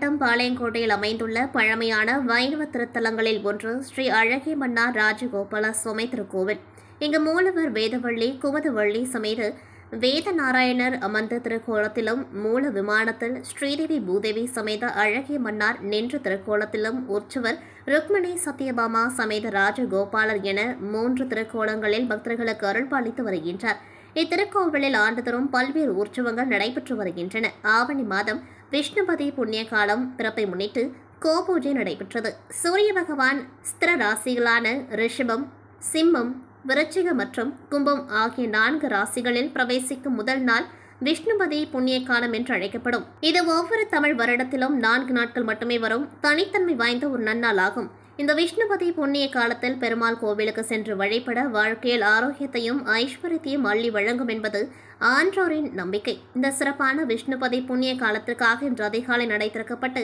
மாவட்டம் பாளையங்கோட்டையில் அமைந்துள்ள பழமையான வைணவ திருத்தலங்களில் ஒன்று ஸ்ரீ அழகிய மன்னார் ராஜகோபால சுவாமி திருக்கோவில். இங்கு மூலவர் வேதவள்ளி குமுதவள்ளி சமேத வேதநாராயணர் அமர்ந்த திருக்கோலத்திலும், மூல விமானத்தில் ஸ்ரீதேவி பூதேவி சமேத அழகிய மன்னார் நின்ற திருக்கோலத்திலும், உற்சவர் ருக்மணி சத்யபாமா சமேத ராஜகோபாலர் என 3 திருக்கோலங்களில் பக்தர்களுக்கு அருள்பாலித்து வருகின்றார். இத்திருக்கோவிலில் ஆண்டுதோறும் பல்வேறு உற்சவங்கள் நடைபெற்று வருகின்றன. ஆவணி மாதம் விஷ்ணுபதி புண்ணிய காலம் பிறப்பை முன்னிட்டு கோபூஜை நடைபெற்றது. சூரிய பகவான் ஸ்திர ராசிகளான ரிஷபம், சிம்மம், விருச்சிகம் மற்றும் கும்பம் ஆகிய 4 ராசிகளில் பிரவேசிக்கும் முதல் நாள் விஷ்ணுபதி புண்ணிய காலம் என்று அழைக்கப்படும். இது ஒவ்வொரு தமிழ் வருடத்திலும் 4 நாட்கள் மட்டுமே வரும் தனித்தன்மை வாய்ந்த ஒரு நன்னாள் ஆகும். இந்த விஷ்ணுபதி புண்ணிய காலத்தில் பெருமாள் கோவிலுக்கு சென்று வழிபட வாழ்க்கையில் ஆரோக்கியத்தையும் ஐஸ்வர்யத்தையும் அள்ளி வழங்கும் என்பது ஆன்றோரின் நம்பிக்கை. இந்த சிறப்பான விஷ்ணுபதி புண்ணிய காலத்திற்காக இன்று அதிகாலை நடை திறக்கப்பட்டு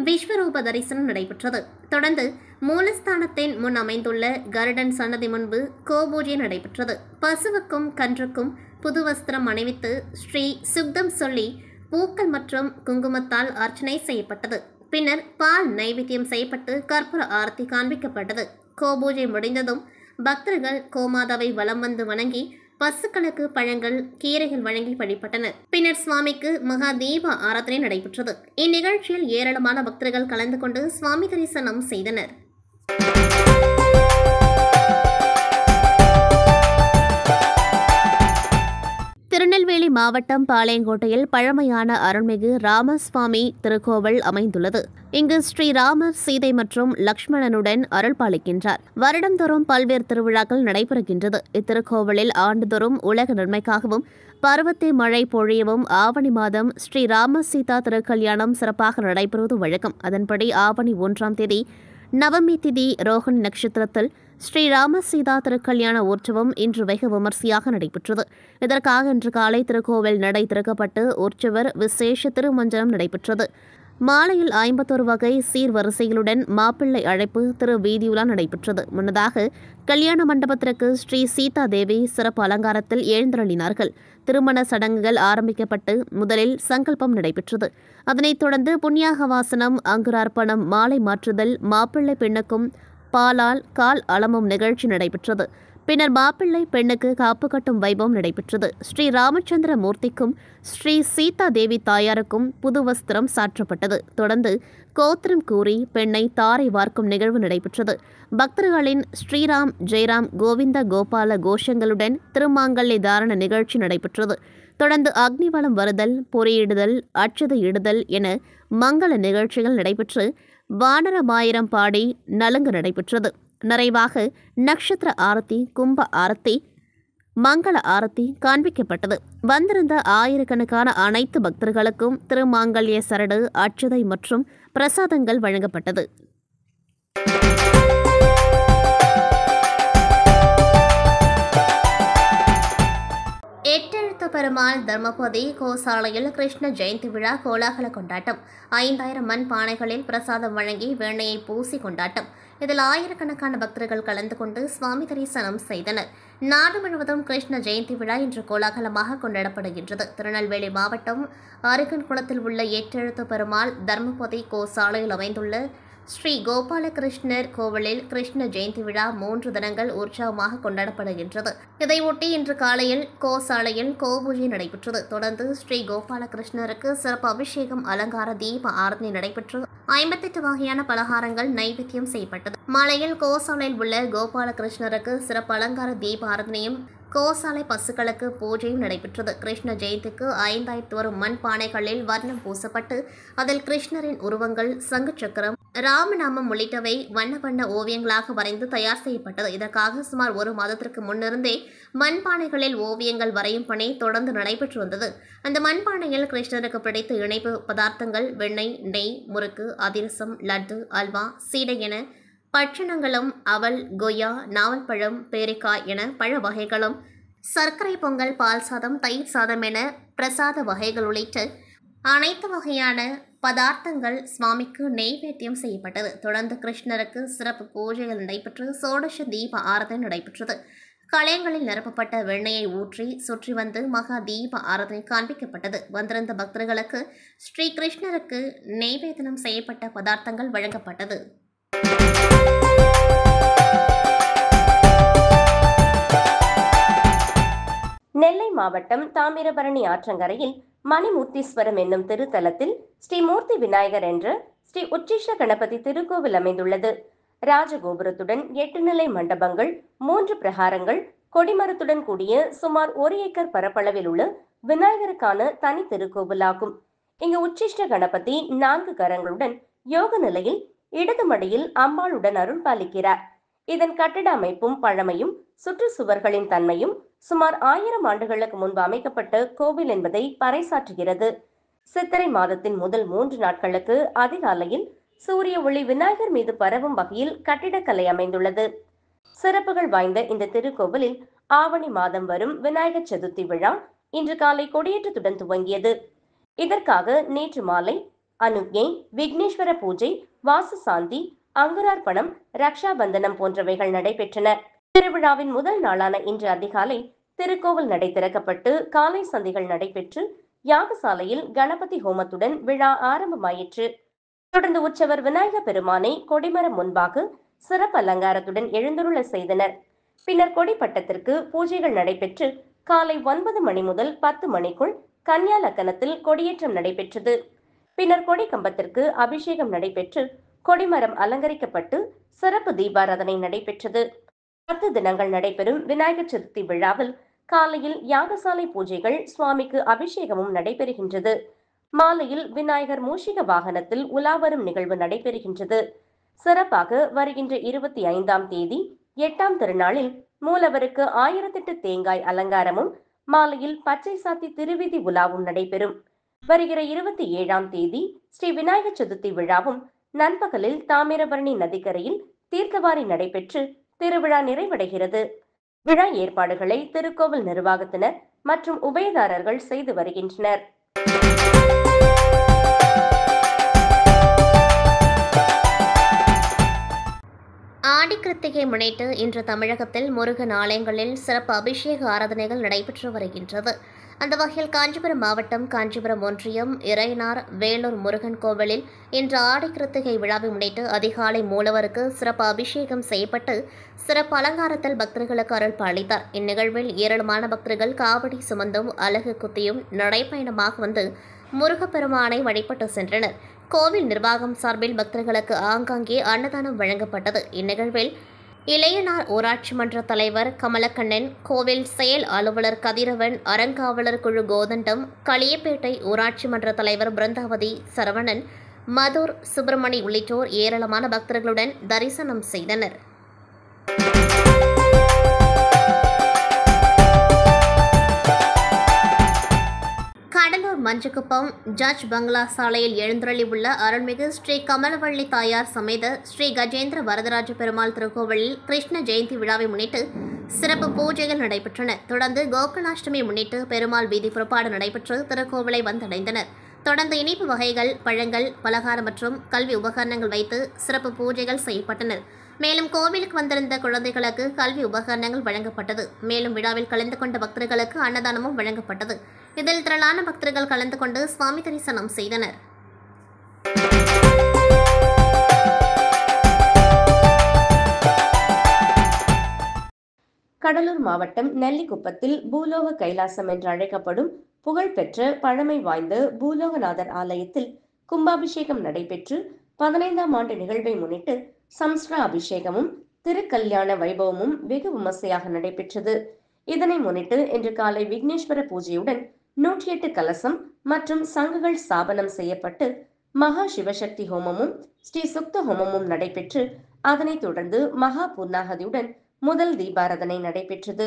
விஸ்வரூப தரிசனம் நடைபெற்றது. தொடர்ந்து மூலஸ்தானத்தின் முன் அமைந்துள்ள கருடன் சன்னதி முன்பு கோபூஜை நடைபெற்றது. பசுவுக்கும் கன்றுக்கும் புது வஸ்திரம் அணிவித்து ஸ்ரீ சுக்தம் சொல்லி பூக்கள் மற்றும் குங்குமத்தால் அர்ச்சனை செய்யப்பட்டது. பின்னர் பால் நைவேத்தியம் செய்யப்பட்டு கற்பூர ஆரத்தி காண்பிக்கப்பட்டது. கோபூஜை முடிந்ததும் பக்தர்கள் கோமாதாவை வலம் வந்து வணங்கி பசுக்களுக்கு பழங்கள், கீரைகள் வழங்கி வழிபட்டனர். பின்னர் சுவாமிக்கு மகா தீப ஆராதனை நடைபெற்றது. இந்நிகழ்ச்சியில் ஏராளமான பக்தர்கள் கலந்து கொண்டு சுவாமி தரிசனம் செய்தனர். திருநெல்வேலி மாவட்டம் பாளையங்கோட்டையில் பழமையான அருள்மிகு ராமசுவாமி திருக்கோவில் அமைந்துள்ளது. இங்கு ஸ்ரீராமர், சீதை மற்றும் லக்ஷ்மணனுடன் அருள் பாலிக்கின்றார். வருடந்தோறும் பல்வேறு திருவிழாக்கள் நடைபெறுகின்றது. இத்திருக்கோவிலில் ஆண்டுதோறும் உலக நன்மைக்காகவும் பருவத்தை மழை பொழியவும் ஆவணி மாதம் ஸ்ரீராம சீதா திருக்கல்யாணம் சிறப்பாக நடைபெறுவது வழக்கம். அதன்படி ஆவணி 1ஆம் தேதி நவமி திதி ரோஹிணி நட்சத்திரத்தில் ஸ்ரீராம சீதா திருக்கல்யாண உற்சவம் இன்று வெகு விமர்சையாக நடைபெற்றது. இதற்காக இன்று காலை திருக்கோவில் நடை திறக்கப்பட்டு உற்சவர் விசேஷ திருமஞ்சனம் நடைபெற்றது. மாலையில் 51 வகை சீர்வரிசைகளுடன் மாப்பிள்ளை அழைப்பு திரு வீதியுலா நடைபெற்றது. முன்னதாக கல்யாண மண்டபத்திற்கு ஸ்ரீ சீதா தேவி சிறப்பு அலங்காரத்தில் எழுந்தருளினார்கள். திருமண சடங்குகள் ஆரம்பிக்கப்பட்டு முதலில் சங்கல்பம் நடைபெற்றது. அதனைத் தொடர்ந்து புண்ணியாக வாசனம், அங்குரார்ப்பணம், மாலை மாற்றுதல், மாப்பிள்ளை பெண்ணுக்கும் பாலால் கால் அளமும் நிகழ்ச்சி நடைபெற்றது. பின்னர் மாப்பிள்ளை பெண்ணுக்கு காப்பு கட்டும் வைபவம் நடைபெற்றது. ஸ்ரீ ராமச்சந்திர மூர்த்திக்கும் ஸ்ரீ சீதா தேவி தாயாருக்கும் புது வஸ்திரம் சாற்றப்பட்டது. தொடர்ந்து கோத்திரம் கூறி பெண்ணை தாரை வார்க்கும் நிகழ்வு நடைபெற்றது. பக்தர்களின் ஸ்ரீராம் ஜெயராம் கோவிந்த கோபால கோஷங்களுடன் திருமாங்கல்ய தாரண நிகழ்ச்சி நடைபெற்றது. தொடர்ந்து அக்னிவலம் வருதல், பொறியிடுதல், அட்சதை இடுதல் என மங்கள நிகழ்ச்சிகள் நடைபெற்று வானரமாயிரம் பாடி நலுங்கு நடைபெற்றது. நிறைவாக நட்சத்திர ஆரத்தி, கும்ப ஆரத்தி, மங்கள ஆரத்தி காண்பிக்கப்பட்டது. வந்திருந்த ஆயிரக்கணக்கான அனைத்து பக்தர்களுக்கும் திருமாங்கல்ய சரடு, அட்சதை மற்றும் பிரசாதங்கள் வழங்கப்பட்டது. எட்டெழுத்து பெருமாள் தர்மபதி கோசாலையில் கிருஷ்ண ஜெயந்தி விழா கோலாகல கொண்டாட்டம். 5000 மண் பானைகளில் பிரசாதம் வழங்கி வெண்ணையை பூசி கொண்டாட்டம். இதில் ஆயிரக்கணக்கான பக்தர்கள் கலந்து கொண்டு சுவாமி தரிசனம் செய்தனர். நாடு முழுவதும் கிருஷ்ண ஜெயந்தி விழா இன்று கோலாகலமாக கொண்டாடப்படுகின்றது. திருநெல்வேலி மாவட்டம் அருகன்குளத்தில் உள்ள எட்டெழுத்து பெருமாள் தர்மபதி கோசாலையில் அமைந்துள்ள ஸ்ரீ கோபாலகிருஷ்ணர் கோவிலில் கிருஷ்ண ஜெயந்தி விழா 3 தினங்கள் உற்சவமாக கொண்டாடப்படுகின்றது. இதையொட்டி இன்று காலையில் கோசாலையில் கோபூஜை நடைபெற்றது. தொடர்ந்து ஸ்ரீ கோபாலகிருஷ்ணருக்கு சிறப்பு அபிஷேகம், அலங்கார தீப ஆராதனை நடைபெற்று 58 வகையான பலகாரங்கள் நைவேத்தியம் செய்யப்பட்டது. மாலையில் கோசாலையில் உள்ள கோபாலகிருஷ்ணருக்கு சிறப்பு அலங்கார தீப ஆராதனையும் கோசாலை பசுக்களுக்கு பூஜையும் நடைபெற்றது. கிருஷ்ண ஜெயந்திக்கு 5001 மண் பானைகளில் வர்ணம் பூசப்பட்டு அதில் கிருஷ்ணரின் உருவங்கள், சங்கு சக்கரம், ராமநாமம் உள்ளிட்டவை வண்ண வண்ண ஓவியங்களாக வரைந்து தயார் செய்யப்பட்டது. இதற்காக சுமார் 1 மாதத்திற்கு முன்னிருந்தே மண்பானைகளில் ஓவியங்கள் வரையும் பணி தொடர்ந்து நடைபெற்று வந்தது. அந்த மண்பானையில் கிருஷ்ணருக்கு பிடித்த இணைப்பு பதார்த்தங்கள் வெண்ணெய், நெய், முறுக்கு, அதிரசம், லட்டு, அல்வா, சீடை என பட்சணங்களும், அவல், கொய்யா, நாவல்பழம், பேரிக்காய் என பழ வகைகளும், சர்க்கரை பொங்கல், பால் சாதம், தயிர் சாதம் என பிரசாத வகைகள் உள்ளிட்ட அனைத்து வகையான பதார்த்தங்கள் சுவாமிக்கு நெய்வேத்தியம் செய்யப்பட்டது. தொடர்ந்து கிருஷ்ணருக்கு சிறப்பு பூஜைகள் நடைபெற்று சோடச தீப ஆராதனை நடைபெற்றது. கலயங்களில் நிரப்பப்பட்ட வெண்ணெயை ஊற்றி சுற்றி வந்து மகா தீப ஆராதனை காண்பிக்கப்பட்டது. வந்திருந்த பக்தர்களுக்கு ஸ்ரீ கிருஷ்ணருக்கு நெய்வேதனம் செய்யப்பட்ட பதார்த்தங்கள் வழங்கப்பட்டது. நெல்லை மாவட்டம் தாமிரபரணி ஆற்றங்கரையில் மணிமூர்த்தீஸ்வரம் என்னும் திருத்தலத்தில் ஸ்ரீ மூர்த்தி விநாயகர் என்ற ஸ்ரீ உச்சிஷ்ட கணபதி திருக்கோவில் அமைந்துள்ளது. ராஜகோபுரத்துடன் 8 நிலை மண்டபங்கள், 3 பிரகாரங்கள், கொடிமரத்துடன் கூடிய சுமார் 1 ஏக்கர் பரப்பளவில் உள்ள விநாயகருக்கான தனி திருக்கோவிலாகும். இங்கு உச்சிஷ்ட கணபதி 4 கரங்களுடன் யோக நிலையில் இடது மடியில் அம்பாளுடன் அருள் பாலிக்கிறார். இதன் கட்டிட அமைப்பும் பழமையும் சுற்றுச்சுவர்களின் தன்மையும் சுமார் 1000 ஆண்டுகளுக்கு முன்பு அமைக்கப்பட்ட கோவில் என்பதை பறைசாற்றுகிறது. சித்திரை மாதத்தின் முதல் 3 நாட்களுக்கு அதிகாலையில் சூரிய ஒளி விநாயகர் மீது பரவும் வகையில் கட்டிடக்கலை அமைந்துள்ளது. சிறப்புகள் வாய்ந்த இந்த திருக்கோவிலில் ஆவணி மாதம் வரும் விநாயகர் சதுர்த்தி விழா இன்று காலை கொடியேற்றத்துடன் துவங்கியது. இதற்காக நேற்று மாலை அனுக்ஞை, விக்னேஸ்வர பூஜை, வாசு சாந்தி, அங்குரார்ப்பணம், ரக்ஷா பந்தனம் போன்றவைகள் நடைபெற்றன. திருவிழாவின் முதல் நாளான இன்று அதிகாலை திருக்கோவில் நடை திறக்கப்பட்டு காலை சந்திகள் நடைபெற்று யாகசாலையில் கணபதி ஹோமத்துடன் விழா ஆரம்பமாயிற்று. தொடர்ந்து உற்சவர் விநாயகர் பெருமானை கொடிமரம் முன்பாக சிறப்பு அலங்காரத்துடன் எழுந்தருள செய்தனர். பின்னர் கொடிப்பட்டத்திற்கு பூஜைகள் நடைபெற்று காலை 9 மணி முதல் 10 மணிக்குள் கன்னியா லக்கணத்தில் கொடியேற்றம் நடைபெற்றது. பின்னர் கொடி கம்பத்திற்கு அபிஷேகம் நடைபெற்று கொடிமரம் அலங்கரிக்கப்பட்டு சிறப்பு தீபாராதனை நடைபெற்றது. 10 தினங்கள் நடைபெறும் விநாயகர் சதுர்த்தி விழாவில் காலையில் யாகசாலை பூஜைகள், சுவாமிக்கு அபிஷேகமும் நடைபெறுகின்றது. மாலையில் விநாயகர் மூஷிக வாகனத்தில் உலாவரும் நிகழ்வு நடைபெறுகின்றது. சிறப்பாக வருகின்ற 25ஆம் தேதி 8ஆம் திருநாளில் மூலவருக்கு 1008 தேங்காய் அலங்காரமும் மாலையில் பச்சை சாத்தி திருவீதி உலாவும் நடைபெறும். வருகிற 27ஆம் தேதி ஸ்ரீ விநாயகர் சதுர்த்தி விழாவும் நண்பகலில் தாமிரபரணி நதிக்கரையில் தீர்த்தவாரி நடைபெற்று திருவிழா நிறைவடைகிறது. விழா ஏற்பாடுகளை திருக்கோவில் நிர்வாகத்தினர் மற்றும் உபயதாரர்கள் செய்து வருகின்றனர். ஆடி கிருத்திகை முன்னிட்டு இன்று தமிழகத்தில் முருகன் ஆலயங்களில் சிறப்பு அபிஷேக ஆராதனைகள் நடைபெற்று வருகின்றது. அந்த வகையில் காஞ்சிபுரம் மாவட்டம் காஞ்சிபுரம் ஒன்றியம் இறையனார் வேலூர் முருகன் கோவிலில் இன்று ஆடி கிருத்திகை விழாவை முன்னிட்டு அதிகாலை மூலவருக்கு சிறப்பு அபிஷேகம் செய்யப்பட்டு சிறப்பு அலங்காரத்தில் பக்தர்களுக்கு அருள் பாலித்தார். இந்நிகழ்வில் ஏராளமான பக்தர்கள் காவடி சுமந்தும் அலகு குத்தியும் நடைப்பயணமாக வந்து முருகப்பெருமானை வழிபட்டு சென்றனர். கோவில் நிர்வாகம் சார்பில் பக்தர்களுக்கு ஆங்காங்கே அன்னதானம் வழங்கப்பட்டது. இந்நிகழ்வில் இளையனார் ஊராட்சி மன்ற தலைவர் கமலக்கண்ணன், கோவில் செயல் அலுவலர் கதிரவன், அறங்காவலர் குழு கோதண்டம், களியப்பேட்டை ஊராட்சி மன்ற தலைவர் பிருந்தாவதி, சரவணன், மதுர், சுப்பிரமணி உள்ளிட்டோர் ஏராளமான பக்தர்களுடன் தரிசனம் செய்தனர். கடலூர் மஞ்சக்குப்பம் ஜட்ஜ் பங்களா சாலையில் எழுந்தருளி உள்ள அருள்மிகு ஸ்ரீ கமலவள்ளி தாயார் சமேத ஸ்ரீ கஜேந்திர வரதராஜ பெருமாள் திருக்கோவிலில் கிருஷ்ண ஜெயந்தி விழாவை முன்னிட்டு சிறப்பு பூஜைகள் நடைபெற்றன. தொடர்ந்து கோகுலாஷ்டமி முன்னிட்டு பெருமாள் வீதி புறப்பாடு நடைபெற்று திருக்கோவிலை வந்தடைந்தனர். தொடர்ந்து இனிப்பு வகைகள், பழங்கள், பலகாரம் மற்றும் கல்வி உபகரணங்கள் வைத்து சிறப்பு பூஜைகள் செய்யப்பட்டன. மேலும் கோவிலுக்கு வந்திருந்த குழந்தைகளுக்கு கல்வி உபகரணங்கள் வழங்கப்பட்டது. மேலும் விழாவில் கலந்து கொண்ட பக்தர்களுக்கு அன்னதானமும் வழங்கப்பட்டது. இதில் திரளான பக்தர்கள் கலந்து கொண்டு சுவாமி தரிசனம் செய்தனர். கடலூர் மாவட்டம் நெல்லிக்குப்பத்தில் பூலோக கைலாசம் என்று அழைக்கப்படும் புகழ்பெற்ற பழமை வாய்ந்த பூலோகநாதர் ஆலயத்தில் கும்பாபிஷேகம் நடைபெற்று 15ஆம் ஆண்டு நிகழ்வை முன்னிட்டு சம்ஸ்ரா அபிஷேகமும் திருக்கல்யாண வைபவமும் வெகு விமர்சையாக நடைபெற்றது. இதனை முன்னிட்டு இன்று காலை விக்னேஸ்வர பூஜையுடன் 108 கலசம் மற்றும் சங்குகள் ஸ்தாபனம் செய்யப்பட்டு மகா சிவசக்தி ஹோமமும் ஸ்ரீ சுக்த ஹோமமும் நடைபெற்று அதனைத் தொடர்ந்து மகா பூர்ணாகதியுடன் முதல் தீபாராதனை நடைபெற்றது.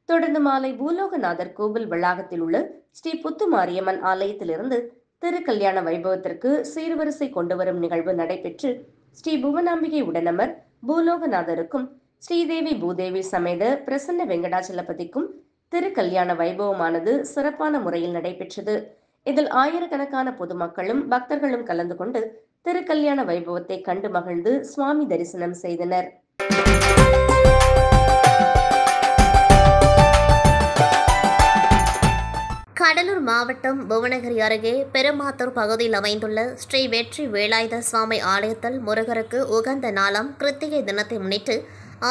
தொடர்ந்து மாலை பூலோகநாதர் கோவில் வளாகத்தில் உள்ள ஸ்ரீ புத்துமாரியம்மன் ஆலயத்திலிருந்து திருக்கல்யாண வைபவத்திற்கு சீர்வரிசை கொண்டு வரும் நிகழ்வு நடைபெற்று ஸ்ரீ புவனாம்பிகை உடனமர் பூலோகநாதருக்கும் ஸ்ரீதேவி பூதேவி சமேத பிரசன்ன வெங்கடாச்சலபதிக்கும் திருக்கல்யாண வைபவமானது சிறப்பான முறையில் நடைபெற்றது. இதில் ஆயிரக்கணக்கான பொதுமக்களும் பக்தர்களும் கலந்து கொண்டு திருக்கல்யாண வைபவத்தை கண்டு மகிழ்ந்து சுவாமி தரிசனம் செய்தனர். கடலூர் மாவட்டம் புவனகிரி அருகே பெருமாத்தூர் பகுதியில் அமைந்துள்ள ஸ்ரீ வெற்றி வேலாயுத சுவாமி ஆலயத்தில் முருகருக்கு உகந்த நாளாம் கிருத்திகை தினத்தை முன்னிட்டு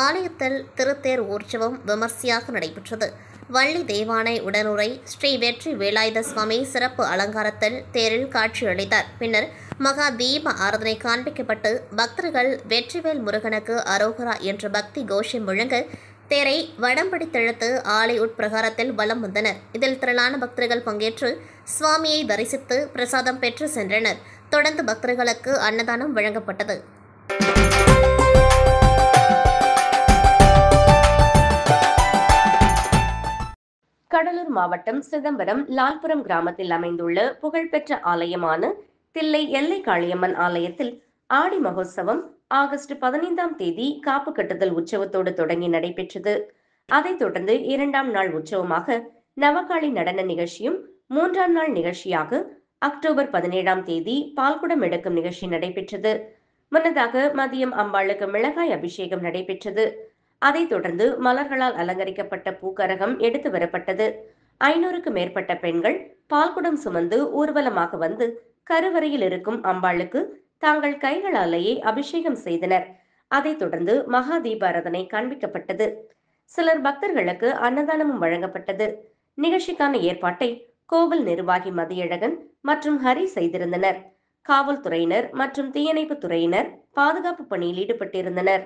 ஆலயத்தில் திருத்தேர் உற்சவம் விமர்சையாக நடைபெற்றது. வள்ளி தேவானை உடனுரை ஸ்ரீ வெற்றி வேலாயுத சுவாமி சிறப்பு அலங்காரத்தில் தேரில் காட்சியளித்தார். பின்னர் மகா தீப ஆராதனை காண்பிக்கப்பட்டு பக்தர்கள் வெற்றிவேல் முருகனுக்கு அரோகரா என்ற பக்தி கோஷம் முழங்க தேரை வடம்பிடித்தெழுத்து ஆலை உட்பிரகாரத்தில் வலம் வந்தனர். இதில் திரளான பக்தர்கள் பங்கேற்று சுவாமியை தரிசித்து பிரசாதம் பெற்று சென்றனர். தொடர்ந்து பக்தர்களுக்கு அன்னதானம் வழங்கப்பட்டது. கடலூர் மாவட்டம் சிதம்பரம் லால்புரம் கிராமத்தில் அமைந்துள்ள புகழ்பெற்ற ஆலயமான தில்லை எல்லை காளியம்மன் ஆலயத்தில் ஆடி மகோத்சவம் ஆகஸ்ட் 15ஆம் தேதி காப்பு கட்டுதல் உற்சவத்தோடு தொடங்கி நடைபெற்றது. அதைத் தொடர்ந்து 2ஆம் நாள் உற்சவமாக நவகாளி நடன நிகழ்ச்சியும் 3ஆம் நாள் நிகழ்ச்சியாக அக்டோபர் 17ஆம் தேதி பால்குடம் எடுக்கும் நிகழ்ச்சி நடைபெற்றது. முன்னதாக மதியம் அம்பாளுக்கு மிளகாய் அபிஷேகம் நடைபெற்றது. அதைத் தொடர்ந்து மலர்களால் அலங்கரிக்கப்பட்ட பூக்கரகம் எடுத்து வரப்பட்டது. 500க்கும் மேற்பட்ட பெண்கள் பால்குடம் சுமந்து ஊர்வலமாக வந்து கருவறையில் இருக்கும் அம்பாளுக்கு தாங்கள் கைகளாலேயே அபிஷேகம் செய்தனர். அதைத் தொடர்ந்து மகா தீபாராதனை காண்பிக்கப்பட்டது. சிலர் பக்தர்களுக்கு அன்னதானமும் வழங்கப்பட்டது. நிகழ்ச்சிக்கான ஏற்பாட்டை கோவில் நிர்வாகி மதியழகன் மற்றும் ஹரி செய்திருந்தனர். காவல்துறையினர் மற்றும் தீயணைப்பு துறையினர் பாதுகாப்பு பணியில் ஈடுபட்டிருந்தனர்.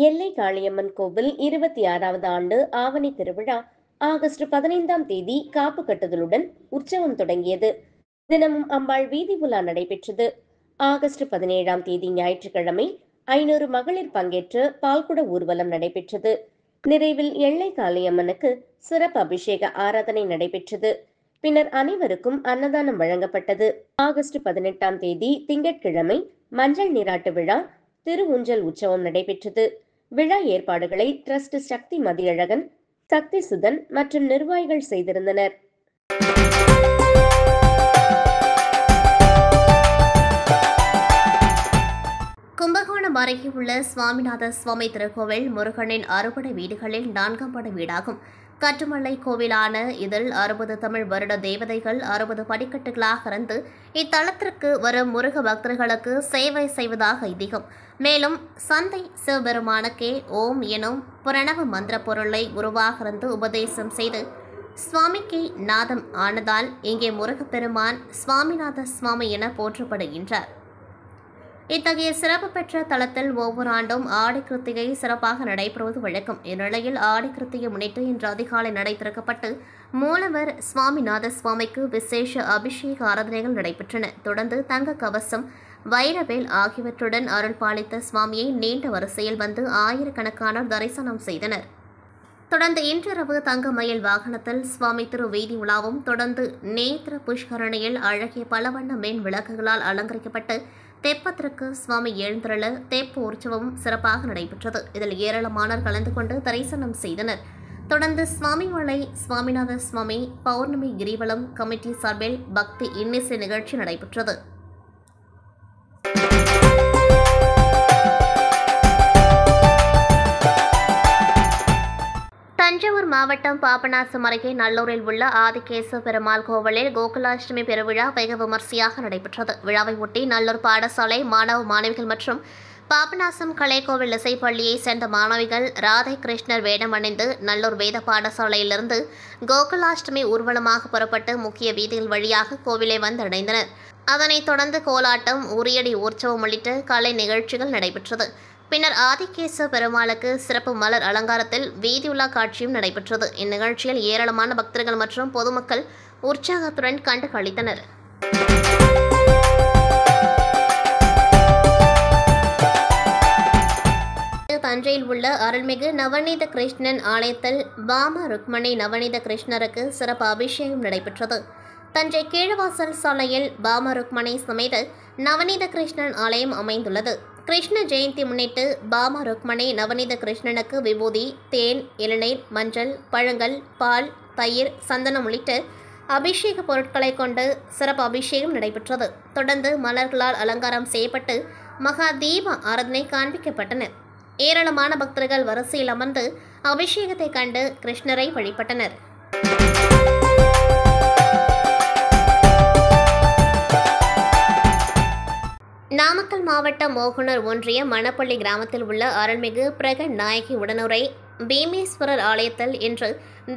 எல்லை காளியம்மன் கோவில் 26வது ஆண்டு ஆவணி திருவிழா ஆகஸ்ட் 15ஆம் தேதி காப்பு கட்டுதலுடன் உற்சவம் தொடங்கியது. தினமும் அம்பாள் வீதி உலா நடைபெற்றது. ஆகஸ்ட் 17ஆம் தேதி ஞாயிற்றுக்கிழமை 500 மகளிர் பங்கேற்ற பால்குட ஊர்வலம் நடைபெற்றது. நிறைவில் எல்லை காளியம்மனுக்கு சிறப்பு அபிஷேக ஆராதனை நடைபெற்றது. பின்னர் அனைவருக்கும் அன்னதானம் வழங்கப்பட்டது. ஆகஸ்ட் 18ஆம் தேதி திங்கட்கிழமை மஞ்சள் நீராட்டு விழா திரு ஊஞ்சல் உற்சவம் நடைபெற்றது. விழா ஏற்பாடுகளை டிரஸ்ட் சக்தி மதியழகன், சக்தி சுதன் மற்றும் நிர்வாகிகள் செய்திருந்தனர். கும்பகோணம் அருகே உள்ள சுவாமிநாத சுவாமி திருக்கோவில் முருகனின் அறுபடை வீடுகளில் 4ஆம் படை வீடாகும். கட்டுமலை கோவிலான இதில் 60 தமிழ் வருட தேவதைகள் 60 படிக்கட்டுகளாக இருந்து இத்தலத்திற்கு வரும் முருக பக்தர்களுக்கு சேவை செய்வதாக ஐதீகம். மேலும் சந்தை சிவபெருமானுக்கே ஓம் எனும் பிரணவ மந்திர பொருளை குருவாக இருந்து உபதேசம் செய்து சுவாமிக்கு நாதம் ஆனதால் இங்கே முருகப்பெருமான் சுவாமிநாத சுவாமி என போற்றப்படுகின்றார். இத்தகைய சிறப்பு பெற்ற தலத்தில் ஒவ்வொரு ஆண்டும் ஆடி கிருத்திகை சிறப்பாக நடைபெறுவது வழக்கம். இந்நிலையில் ஆடி கிருத்திகை முன்னிட்டு இன்று அதிகாலை நடை திறக்கப்பட்டு மூலவர் சுவாமிநாத சுவாமிக்கு விசேஷ அபிஷேக ஆராதனைகள் நடைபெற்றன. தொடர்ந்து தங்க கவசம், வைரவேல் ஆகியவற்றுடன் அருள் பாலித்த சுவாமியை நீண்ட வரிசையில் வந்து ஆயிரக்கணக்கானோர் தரிசனம் செய்தனர். தொடர்ந்து இன்றிரவு தங்கமயில் வாகனத்தில் சுவாமி திரு வீதி உலாவும் தொடர்ந்து நேத்திர புஷ்கரணியில் அழகிய பலவண்ண மின் விளக்குகளால் அலங்கரிக்கப்பட்டு தெப்பத்திற்கு சுவாமி எழுந்தருள தெப்ப உற்சவம் சிறப்பாக நடைபெற்றது. இதில் ஏராளமானோர் கலந்து கொண்டு தரிசனம் செய்தனர். தொடர்ந்து சுவாமிமலை சுவாமிநாத சுவாமி பௌர்ணமி கிரிவலம் கமிட்டி சார்பில் பக்தி இன்னிசை நிகழ்ச்சி நடைபெற்றது. தஞ்சாவூர் மாவட்டம் பாபநாசம் அருகே நல்லூரில் உள்ள ஆதிகேசவ பெருமாள் கோவிலில் கோகுலாஷ்டமி பெருவிழா வெகு விமர்சையாக நடைபெற்றது. விழாவை ஒட்டி நல்லூர் பாடசாலை மாணவ மாணவிகள் மற்றும் பாபநாசம் கலைக்கோவில் இசைப்பள்ளியை சேர்ந்த மாணவிகள் ராதை கிருஷ்ணர் வேடம் அணிந்து நல்லூர் வேத பாடசாலையிலிருந்து கோகுலாஷ்டமி ஊர்வலமாக புறப்பட்டு முக்கிய வீதிகள் வழியாக கோவிலை வந்தடைந்தனர். அதனைத் தொடர்ந்து கோலாட்டம், உரியடி உற்சவம் உள்ளிட்ட கலை நிகழ்ச்சிகள் நடைபெற்றது. பின்னர் ஆதிகேசவ பெருமாளுக்கு சிறப்பு மலர் அலங்காரத்தில் வீதியுலா காட்சியும் நடைபெற்றது. இந்நிகழ்ச்சியில் ஏராளமான பக்தர்கள் மற்றும் பொதுமக்கள் உற்சாகத்துடன் கண்டு களித்தனர். தஞ்சையில் உள்ள அருள்மிகு நவநீத கிருஷ்ணன் ஆலயத்தில் பாமா ருக்மணி நவநீத கிருஷ்ணருக்கு சிறப்பு அபிஷேகம் நடைபெற்றது. தஞ்சை கீழவாசல் சாலையில் பாமா ருக்மணி சமேத நவநீத கிருஷ்ணன் ஆலயம் அமைந்துள்ளது. கிருஷ்ண ஜெயந்தி முன்னிட்டு பாமா ருக்மணி நவநீத கிருஷ்ணனுக்கு விபூதி, தேன், இளநீர், மஞ்சள், பழங்கள், பால், தயிர், சந்தனம் உள்ளிட்ட அபிஷேக பொருட்களை கொண்டு சிறப்பு அபிஷேகம் நடைபெற்றது. தொடர்ந்து மலர்களால் அலங்காரம் செய்யப்பட்டு மகா தீப ஆராதனை காண்பிக்கப்பட்டன. ஏராளமான பக்தர்கள் வரிசையில் அமர்ந்து அபிஷேகத்தை கண்டு கிருஷ்ணரை வழிபட்டனர். நாமக்கல் மாவட்டம் மோகனூர் ஒன்றிய மணப்பள்ளி கிராமத்தில் உள்ள அருள்மிகு பிரகட் நாயகி உடனுரை பீமேஸ்வரர் ஆலயத்தில் இன்று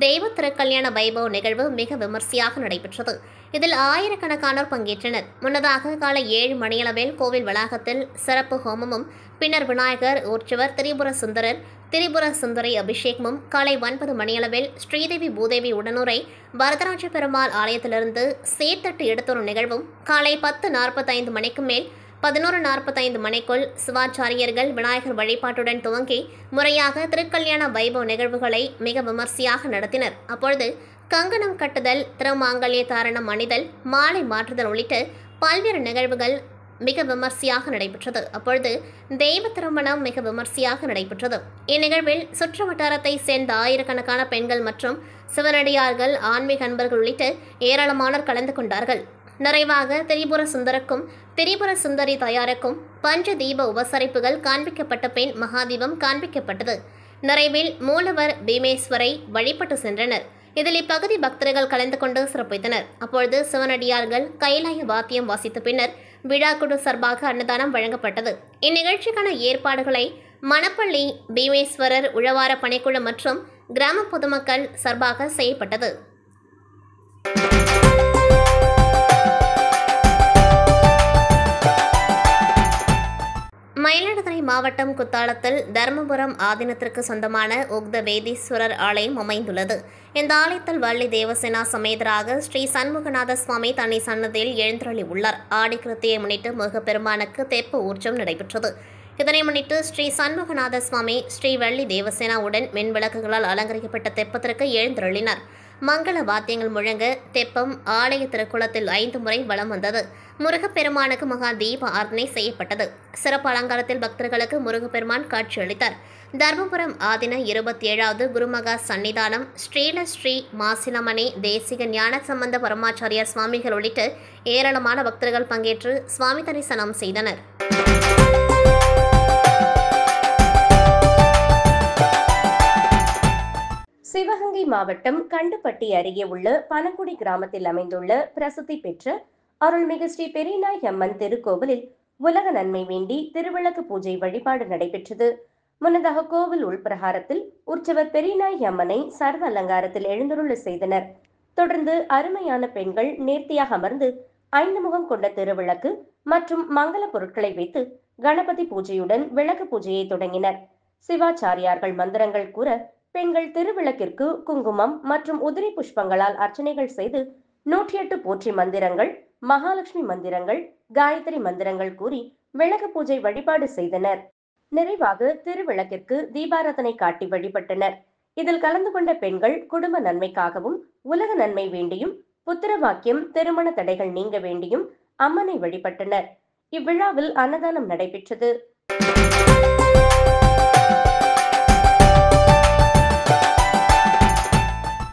தெய்வ திருக்கல்யாண வைபவ நிகழ்வு மிக விமர்சையாக நடைபெற்றது. இதில் ஆயிரக்கணக்கானோர் பங்கேற்றனர். முன்னதாக காலை 7 மணியளவில் கோவில் வளாகத்தில் சிறப்பு ஹோமமும், பின்னர் விநாயகர், உற்சவர், திரிபுர சுந்தரி அபிஷேகமும், காலை 9 மணியளவில் ஸ்ரீதேவி பூதேவி உடனுரை வரதராஜ பெருமாள் ஆலயத்திலிருந்து சேர்த்தட்டு எடுத்தொரு நிகழ்வும், காலை 10:45 மணிக்கு மேல் 11:45 மணிக்குள் சிவாச்சாரியர்கள் விநாயகர் வழிபாட்டுடன் துவங்கி முறையாக திருக்கல்யாண வைபவ நிகழ்வுகளை மிக விமர்சையாக நடத்தினர். அப்பொழுது கங்கணம் கட்டுதல், திருமாங்கல்ய தாரணம் அணிதல், மாலை மாற்றுதல் உள்ளிட்ட பல்வேறு நிகழ்வுகள் மிக விமர்சையாக நடைபெற்றது. அப்பொழுது தெய்வ திருமணம் மிக விமர்சையாக நடைபெற்றது. இந்நிகழ்வில் சுற்று வட்டாரத்தை சேர்ந்த ஆயிரக்கணக்கான பெண்கள் மற்றும் சிவனடியார்கள், ஆன்மீக அன்பர்கள் உள்ளிட்ட ஏராளமானோர் கலந்து கொண்டார்கள். நிறைவாக திரிபுர சுந்தரி தயாருக்கும் பஞ்ச தீப உபசரிப்புகள் காண்பிக்கப்பட்ட பின் மகாதீபம் காண்பிக்கப்பட்டது. நிறைவில் மூலவர் பீமேஸ்வரை வழிபட்டு சென்றனர். இதில் இப்பகுதி பக்தர்கள் கலந்து கொண்டு சிறப்பித்தனர். அப்பொழுது சிவனடியார்கள் கைலாய வாத்தியம் வாசித்த பின்னர் விழாக்குழு சார்பாக அன்னதானம் வழங்கப்பட்டது. இந்நிகழ்ச்சிக்கான ஏற்பாடுகளை மணப்பள்ளி பீமேஸ்வரர் உழவார பணிக்குழு மற்றும் கிராம பொதுமக்கள் சார்பாக செய்யப்பட்டது. மயிலாடுதுறை மாவட்டம் குத்தாலத்தில் தர்மபுரம் ஆதீனத்திற்கு சொந்தமான உக்த வேதீஸ்வரர் ஆலயம் அமைந்துள்ளது. இந்த ஆலயத்தில் வள்ளி தேவசேனா சமேதராக ஸ்ரீ சண்முகநாத சுவாமி தனி சன்னதியில் எழுந்தருளி உள்ளார். ஆடி கிருத்தியை முன்னிட்டு முருகப்பெருமானுக்கு தெப்ப ஊர்ச்சம் நடைபெற்றது. இதனை முன்னிட்டு ஸ்ரீ சண்முகநாத சுவாமி ஸ்ரீ வள்ளி தேவசேனாவுடன் மின்விளக்குகளால் அலங்கரிக்கப்பட்ட தெப்பத்திற்கு எழுந்தருளினார். மங்கள வாத்தியங்கள் முழங்க தெப்பம் ஆலய திருக்குளத்தில் 5 முறை வலம் வந்தது. முருகப்பெருமானுக்கு மகா தீப ஆராதனை செய்யப்பட்டது. சிறப்பு அலங்காரத்தில் பக்தர்களுக்கு முருகப்பெருமான் காட்சியளித்தார். தர்மபுரம் ஆதீன 27வது குருமகா சன்னிதானம் ஸ்ரீ மாசிலமணி தேசிக ஞான சம்பந்த பரமாச்சாரியார் சுவாமிகள் உள்ளிட்ட ஏராளமான பக்தர்கள் பங்கேற்று சுவாமி தரிசனம் செய்தனர். சிவகங்கை மாவட்டம் கண்டுப்பட்டி அருகே உள்ள பனங்குடி கிராமத்தில் அமைந்துள்ள பிரசித்தி பெற்ற அருள்மிகு ஸ்ரீ பெரியநாய் அம்மன் திருக்கோவிலில் உலக நன்மை வேண்டி திருவிளக்கு பூஜை வழிபாடு நடைபெற்றது. முன்னதாக கோவில் உள்பிரகாரத்தில் உற்சவர் பெரியநாய் அம்மனை சர்வ அலங்காரத்தில் எழுந்தருள செய்தனர். தொடர்ந்து அருமையான பெண்கள் நேர்த்தியாக அமர்ந்து 5 முகம் கொண்ட திருவிளக்கு மற்றும் மங்கள பொருட்களை வைத்து கணபதி பூஜையுடன் விளக்கு பூஜையை தொடங்கினர். சிவாச்சாரியார்கள் மந்திரங்கள் கூற பெண்கள் திருவிளக்கிற்கு குங்குமம் மற்றும் உதிரி புஷ்பங்களால் அர்ச்சனைகள் செய்து 108 போற்றி மந்திரங்கள், மகாலட்சுமி மந்திரங்கள், காயத்ரி மந்திரங்கள் கூறி விளக்கு பூஜை வழிபாடு செய்தனர். நிறைவாக திருவிளக்கிற்கு தீபாராதனை காட்டி வழிபட்டனர். இதில் கலந்து கொண்ட பெண்கள் குடும்ப நன்மைக்காகவும் உலக நன்மை வேண்டியும் புத்திர வாக்கியம், திருமண தடைகள் நீங்க வேண்டியும் அம்மனை வழிபட்டனர். இவ்விழாவில் அன்னதானம் நடைபெற்றது.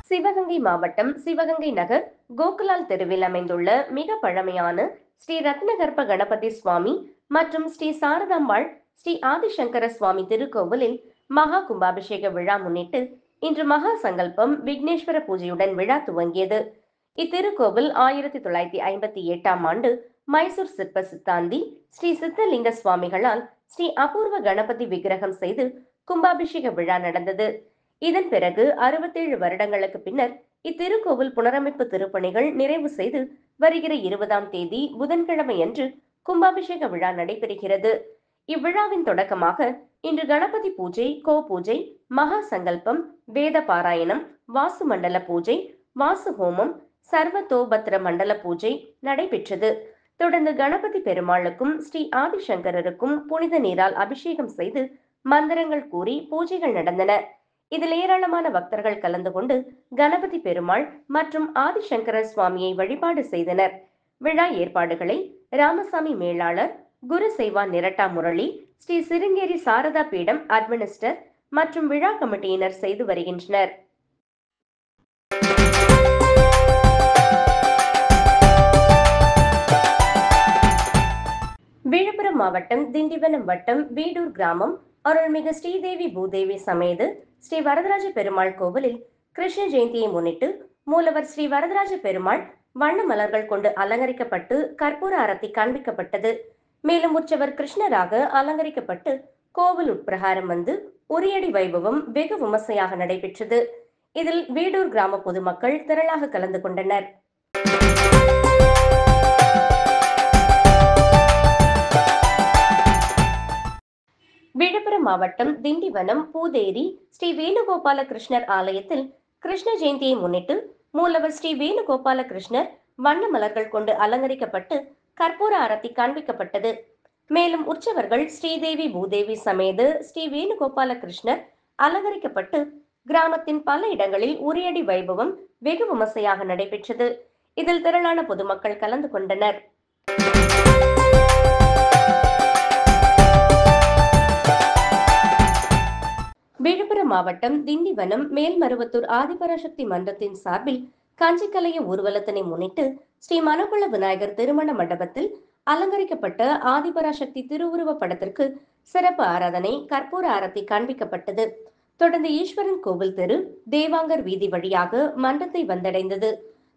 சிவகங்கை மாவட்டம் சிவகங்கை நகர் கோகுலால் தெருவில் அமைந்துள்ள மிக பழமையான ஸ்ரீ ரத்னகர்ப்ப கணபதி சுவாமி மற்றும் ஸ்ரீ சாரதாம்பாள் ஸ்ரீ ஆதிசங்கர சுவாமி திருக்கோவிலில் மகா கும்பாபிஷேக விழா முன்னிட்டு இன்று மகா சங்கல்பம் விக்னேஸ்வர பூஜையுடன் விழா துவங்கியது. இத்திருக்கோவில் 1958ஆம் ஆண்டு மைசூர் சிற்ப சித்தாந்தி ஸ்ரீ சித்தலிங்க சுவாமிகளால் ஸ்ரீ அபூர்வ கணபதி விக்கிரகம் செய்து கும்பாபிஷேக விழா நடந்தது. இதன் பிறகு 67 வருடங்களுக்கு பின்னர் இத்திருக்கோவில் புனரமைப்பு திருப்பணிகள் நிறைவு செய்து வருகிற 20ஆம் தேதி புதன்கிழமை அன்று கும்பாபிஷேக விழா நடைபெறுகிறது. இவ்விழாவின் தொடக்கமாக இன்று கணபதி பூஜை, கோ பூஜை, மகா சங்கல்பம், வேத பாராயணம், வாசு மண்டல பூஜை, வாசு ஹோமம், சர்வதோபத்ர மண்டல பூஜை நடைபெற்றது. தொடர்ந்து கணபதி பெருமாளுக்கும் ஸ்ரீ ஆதிசங்கரருக்கும் புனித நீரால் அபிஷேகம் செய்து மந்திரங்கள் கூறி பூஜைகள் நடந்தன. இதில் ஏராளமான பக்தர்கள் கலந்து கொண்டு கணபதி பெருமாள் மற்றும் ஆதிசங்கர சுவாமியை வழிபாடு செய்தனர். விழா ஏற்பாடுகளை ராமசாமி மேலாளர், குரு செய்வா நிரட்டா முரளி, ஸ்ரீ சிருங்கேரி சாரதா பீடம் அட்மினிஸ்டர் மற்றும் விழா கமிட்டியினர் செய்து வருகின்றனர். விழுப்புரம் மாவட்டம் திண்டிவனம் வட்டம் வீடூர் கிராமம் அருள்மிகு ஸ்ரீதேவி பூதேவி சமேத ஸ்ரீ வரதராஜ பெருமாள் கோவிலில் கிருஷ்ண ஜெயந்தியை முன்னிட்டு மூலவர் ஸ்ரீ வரதராஜ பெருமாள் வண்ண மலர்கள் கொண்டு அலங்கரிக்கப்பட்டு கற்பூர அரத்தி காண்பிக்கப்பட்டது. மேலும் உற்சவர் கிருஷ்ணராக அலங்கரிக்கப்பட்டு கோவில் உட்பிரகாரம் வந்து உரியடி வைபவம் வெகு விமர்சையாக நடைபெற்றது. இதில் வீடூர் கிராம பொதுமக்கள் திரளாக கலந்து கொண்டனர். விழுப்புரம் மாவட்டம் திண்டிவனம் பூதேரி ஸ்ரீ வேணுகோபால கிருஷ்ணர் ஆலயத்தில் கிருஷ்ண ஜெயந்தியை முன்னிட்டு மூலவர் ஸ்ரீ வேணுகோபால கிருஷ்ணர் வண்ண மலர்கள் கொண்டு அலங்கரிக்கப்பட்டு கற்பூர அரத்தி காண்பிக்கப்பட்டது. மேலும் உற்சவர்கள் ஸ்ரீதேவி பூதேவி சமேத ஸ்ரீ வேணுகோபால கிருஷ்ணர் அலங்கரிக்கப்பட்டு கிராமத்தின் பல இடங்களில் உரியடி வைபவம் வெகு விமர்சையாக நடைபெற்றது. இதில் திரளான பொதுமக்கள் கலந்து கொண்டனர். விழுப்புரம் மாவட்டம் திண்டிவனம் மேல்மருவத்தூர் ஆதிபராசக்தி மன்றத்தின் சார்பில் காஞ்சிக்கலைய ஊர்வலத்தினை முன்னிட்டு ஸ்ரீ மணக்குள விநாயகர் திருமண மண்டபத்தில் அலங்கரிக்கப்பட்ட ஆதிபராசக்தி திருவுருவ படத்திற்கு சிறப்பு ஆராதனை கற்பூர ஆரத்தி காண்பிக்கப்பட்டது. தொடர்ந்து ஈஸ்வரன் கோவில் தெரு தேவாங்கர் வீதி வழியாக மன்றத்தை வந்தடைந்தது.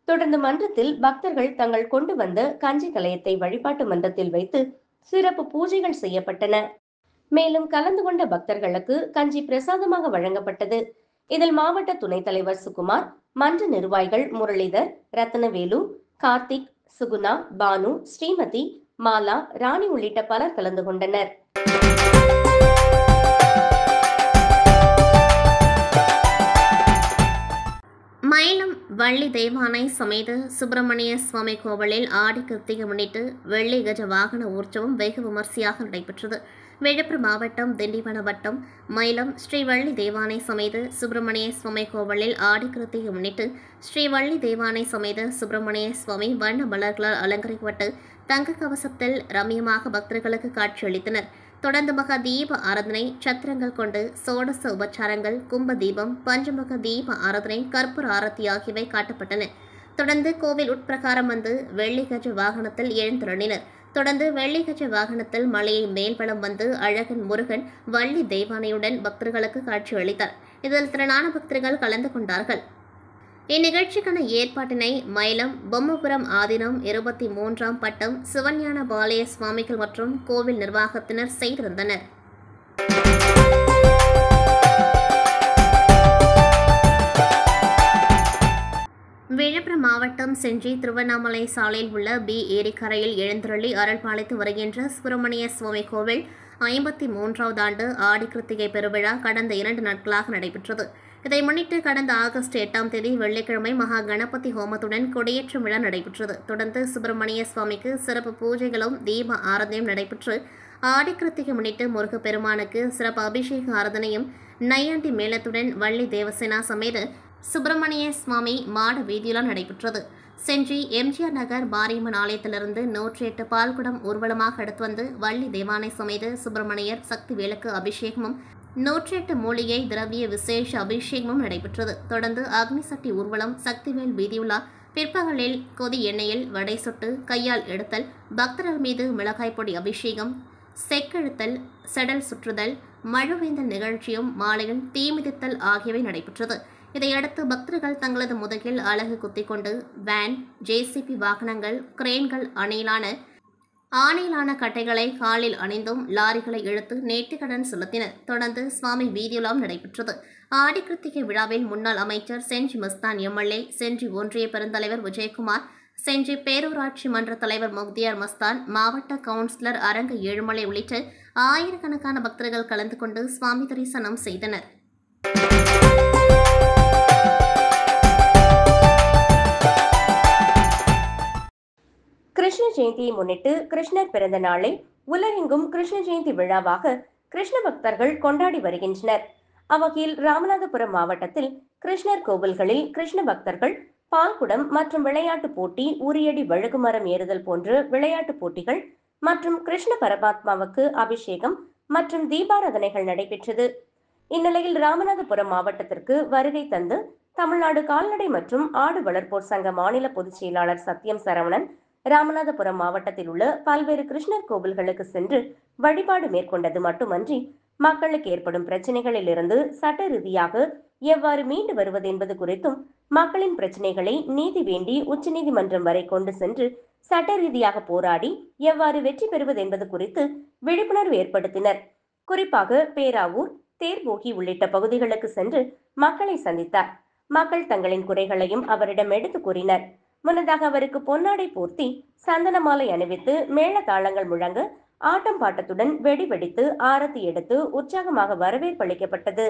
தொடர்ந்து மன்றத்தில் பக்தர்கள் தங்கள் கொண்டு வந்த கஞ்சி கலையத்தை வழிபாட்டு மன்றத்தில் வைத்து சிறப்பு பூஜைகள் செய்யப்பட்டன. மேலும் கலந்து கொண்ட பக்தர்களுக்கு கஞ்சி பிரசாதமாக வழங்கப்பட்டது. இதில் மாவட்ட துணைத் தலைவர் சுகுமார், மன்ற நிர்வாகிகள் முரளிதர், ரத்னவேலு, கார்த்திக், சுகுணா, பானு, ஸ்ரீமதி, மாலா, ராணி உள்ளிட்ட பலர் கலந்து கொண்டனர். மயிலம் வள்ளி தெய்வானை சமேத சுப்பிரமணிய சுவாமி கோவிலில் ஆடி கிருத்திகை முன்னிட்டு வெள்ளி கஜ வாகன ஊர்வலம் வெகு விமர்சையாக நடைபெற்றது. விழுப்புரம் மாவட்டம் திண்டிவனம் வட்டம் மயிலம் ஸ்ரீ வள்ளி தெய்வானை சமேத சுப்பிரமணிய சுவாமி கோவிலில் ஆடி கிருத்திகை முன்னிட்டு ஸ்ரீ வள்ளி தெய்வானை சமேத சுப்பிரமணிய சுவாமி வண்ண மலர்களால் அலங்கரிக்கப்பட்டு தங்க கவசத்தில் ரம்யமாக பக்தர்களுக்கு காட்சியளித்தனர். தொடர்ந்து மகா தீப ஆராதனை, சத்திரங்கள் கொண்டு சோடச உபச்சாரங்கள், கும்ப தீபம், பஞ்சமுக தீப ஆராதனை, கற்பூர ஆரத்தி ஆகியவை காட்டப்பட்டன. தொடர்ந்து கோவில் உட்பிரகாரம் வந்து வெள்ளி கஜ வாகனத்தில் எழுந்தருளினர். தொடர்ந்து வெள்ளி கஜ வாகனத்தில் மலையை மேல்வலம் வந்து அழகன் முருகன் வள்ளி தெய்வானையுடன் பக்தர்களுக்கு காட்சியளித்தார். இதில் திரளான பக்தர்கள் கலந்து கொண்டார்கள். இந்நிகழ்ச்சிக்கான ஏற்பாட்டினை மயிலம் பொம்மபுரம் ஆதீனம் 23ஆம் பட்டம் சிவஞான பாலய சுவாமிகள் மற்றும் கோவில் நிர்வாகத்தினர் செய்திருந்தனர். விழுப்புரம் மாவட்டம் செஞ்சி திருவண்ணாமலை சாலையில் உள்ள பி ஏரிக்கரையில் எழுந்தருளி அருள்பாலித்து வருகின்ற சுப்பிரமணிய சுவாமி கோவில் 53வது ஆண்டு ஆடி கிருத்திகை பெருவிழா கடந்த 2 நாட்களாக நடைபெற்றது. இதை முன்னிட்டு கடந்த ஆகஸ்ட் 8ஆம் தேதி வெள்ளிக்கிழமை மகா கணபதி ஹோமத்துடன் கொடியேற்றும் விழா நடைபெற்றது. தொடர்ந்து சுப்பிரமணிய சுவாமிக்கு சிறப்பு பூஜைகளும் தீப ஆராதனையும் நடைபெற்று ஆடி கிருத்திகை முன்னிட்டு முருகப்பெருமானுக்கு சிறப்பு அபிஷேக ஆராதனையும் நையாண்டி மேளத்துடன் வள்ளி தேவசேனா சமேத சுப்பிரமணிய சுவாமி மாட வீதியிலா நடைபெற்றது. செஞ்சி எம்ஜிஆர் நகர் மாரியம்மன் ஆலயத்திலிருந்து 108 பால்குடம் ஊர்வலமாக எடுத்து வந்து வள்ளி தேவானை சமேத சுப்பிரமணியர் சக்தி வேலுக்கு அபிஷேகமும் 108 மூலிகை திரவிய விசேஷ அபிஷேகமும் நடைபெற்றது. தொடர்ந்து அக்னி சட்டி ஊர்வலம், சக்திவேல் வீதியுலா, பிற்பகலில் கொதி எண்ணெயில் வடை சுட்டு கையால் எடுத்தல், பக்தர்கள் மீது மிளகாய் பொடி அபிஷேகம், செக்கெழுத்தல், செடல் சுற்றுதல், மழுவேந்தல் நிகழ்ச்சியும் மாலையில் தீமிதித்தல் ஆகியவை நடைபெற்றது. இதையடுத்து பக்தர்கள் தங்களது முதுகில் அலகு குத்திக்கொண்டு வேன், ஜேசிபி வாகனங்கள், கிரேன்கள் ஆணையிலான கட்டைகளை காலில் அணிந்தும் லாரிகளை இழுத்து நேர்த்திக்கடன் செலுத்தினர். தொடர்ந்து சுவாமி வீதியுலாம் நடைபெற்றது. ஆடி கிருத்திகை விழாவில் முன்னாள் அமைச்சர் செஞ்சி மஸ்தான் எம்எல்ஏ, செஞ்சி ஒன்றிய பெருந்தலைவர் விஜயகுமார், செஞ்சி பேரூராட்சி மன்ற தலைவர் முக்தியார் மஸ்தான், மாவட்ட கவுன்சிலர் அரங்க ஏழுமலை உள்ளிட்ட ஆயிரக்கணக்கான பக்தர்கள் கலந்து கொண்டு சுவாமி தரிசனம் செய்தனர். கிருஷ்ண ஜெயந்தியை முன்னிட்டு கிருஷ்ணர் பிறந்த நாளை உலகெங்கும் கிருஷ்ண ஜெயந்தி விழாவாக கிருஷ்ண பக்தர்கள் கொண்டாடி வருகின்றனர். அவ்வகையில் ராமநாதபுரம் மாவட்டத்தில் கிருஷ்ணர் கோவில்களில் கிருஷ்ண பக்தர்கள் பால்குடம் மற்றும் விளையாட்டு போட்டி, உரியடி வழுகுமரம் ஏறுதல் போன்ற விளையாட்டு போட்டிகள் மற்றும் கிருஷ்ண பரமாத்மாவுக்கு அபிஷேகம் மற்றும் தீபாராதனைகள் நடைபெற்றது. இந்நிலையில் ராமநாதபுரம் மாவட்டத்திற்கு வருகை தந்து தமிழ்நாடு கால்நடை மற்றும் ஆடு வளர்ப்போர் சங்க மாநில பொதுச் செயலாளர் சத்தியம் சரவணன் ராமநாதபுரம் மாவட்டத்தில் உள்ள பல்வேறு கிருஷ்ணர் கோவில்களுக்கு சென்று வழிபாடு மேற்கொண்டது மட்டுமன்றி மக்களுக்கு ஏற்படும் பிரச்சனைகளில் இருந்து சட்ட ரீதியாக எவ்வாறு மீண்டு வருவது என்பது குறித்தும், மக்களின் பிரச்சனைகளை நீதி வேண்டி உச்சநீதிமன்றம் வரை கொண்டு சென்று சட்ட ரீதியாக போராடி எவ்வாறு வெற்றி பெறுவது என்பது குறித்து விழிப்புணர்வு ஏற்படுத்தினர். குறிப்பாக பேராவூர், தேர்போகி உள்ளிட்ட பகுதிகளுக்கு சென்று மக்களை சந்தித்தார். மக்கள் தங்களின் குறைகளையும் அவரிடம் எடுத்து கூறினர். முன்னதாக அவருக்கு பொன்னாடை போர்த்தி, சந்தன மாலை அணிவித்து, மேள தாளங்கள் முழங்க, ஆட்டம் பாட்டத்துடன் வெடி வெடித்து ஆரத்தி எடுத்து உற்சாகமாக வரவேற்பு அளிக்கப்பட்டது.